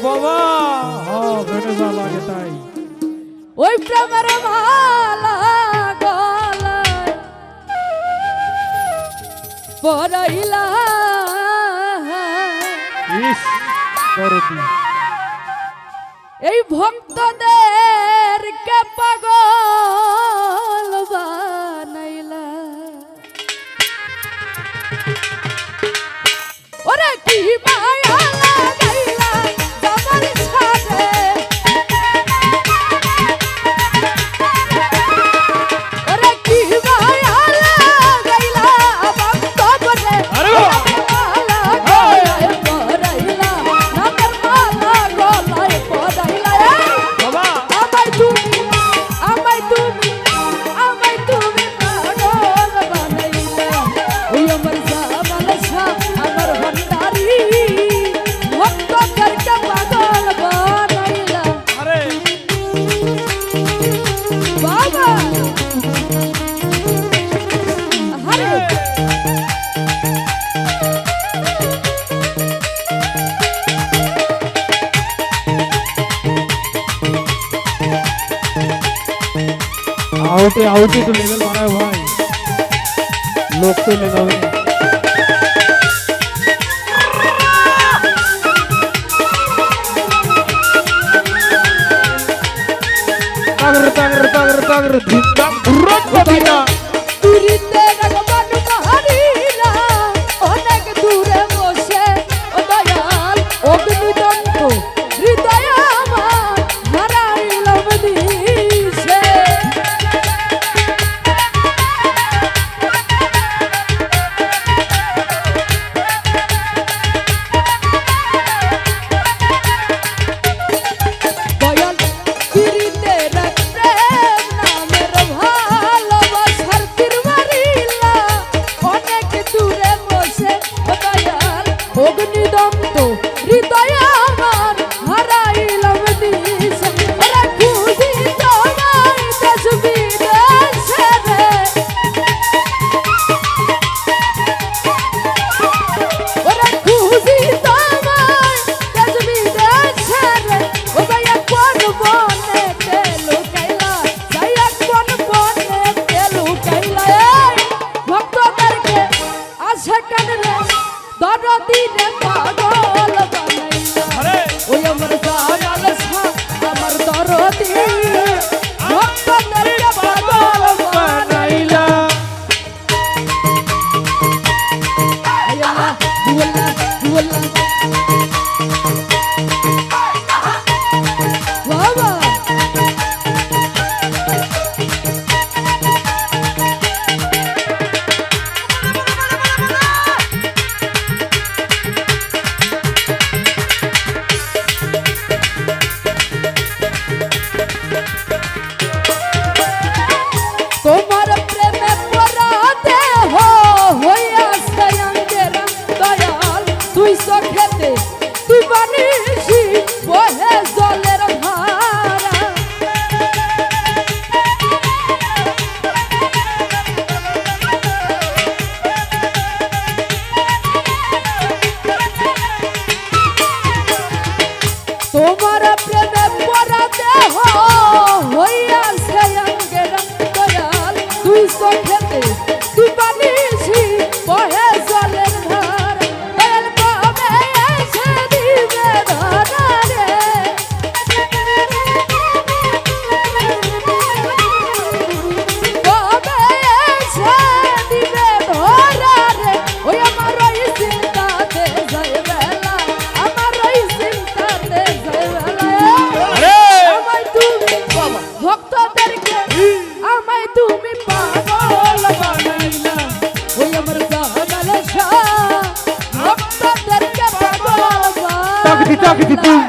বাবা ভেঙে যা লাগে তাই ওই প্রেমের মালা গলায় পরাইলা ইস করতি এই ভক্তদেরকে পাগল বানাইলা ওরে কি মায়া লাগাইলা জামাল সাথে ওরে কি মায়া লাগাইলা ভক্ত বলে আরে মালা গলায় পরাইলা নামের মালা গলায় পরাইলা বাবা আমায় তুমি পাগল বানাইলা ওই আমার জামাল শাহ আমার ভান্ডারি ভক্তদেরকে পাগল বানাইলা আরে বাবা আরে আউটে তো লেভেল বাড়ায় ভাই লোক চলে যাবে তাগর ধিকাম রক কবিনা তুরিতে রাগবান মারিলা অনেক দূরে বসে ও দয়াল অগ্নিদন্ত হৃদয় আমার হারাইলাম দিশে দয়াল তুরিতে রাখতে নামের ভালোবাসার তীর মারিলা অনেক দূরে বসে ও দয়াল অগ্নিদন্ত হৃদয় আমার হারাইলাম দিশে ওরা খুঁজি তোমায় দেশ বিদেশে রে ওরা খুঁজি তোমায় দেশ বিদেশে রে ও ভাইয়া কোন বনেতে লুকাইলা ভাইয়া কোন বনেতে লুকাইলা এই ভক্তদেরকে আশা কানলে দরদি রে পাগল বানাইলা আরে ওই আমার জামাল শাহ আমার দরদি ভক্তদেরকে পাগল বানাইলা আল্লাহ দুল্লাহ দুল্লাহ বাবা তোমার প্রেমে পরাতে হইয়াছে অঙ্গেরা দয়াল তুই চোখেতে তুই বানিসি বহে জলের ধারা তোমার প্রেমে পরাতে হইয়াছে অঙ্গেরা দয়াল তুই চোখেতে তুই বানিসি বহে জলের ধারা দয়াল কবে এসে দিবে ধরা রে কবে এসে দিবে ধরা রে ওই আমার ওই চিন্তাতে যায় বেলা আমার ওই চিন্তাতে যায় বেলা আরে আমায় তুমি ভক্তদেরকে আমায় তুমি পাগল বানাইলা ওই আমার জামাল শাহ ভক্তদেরকে পাগল তাক দি বানাইলা তুই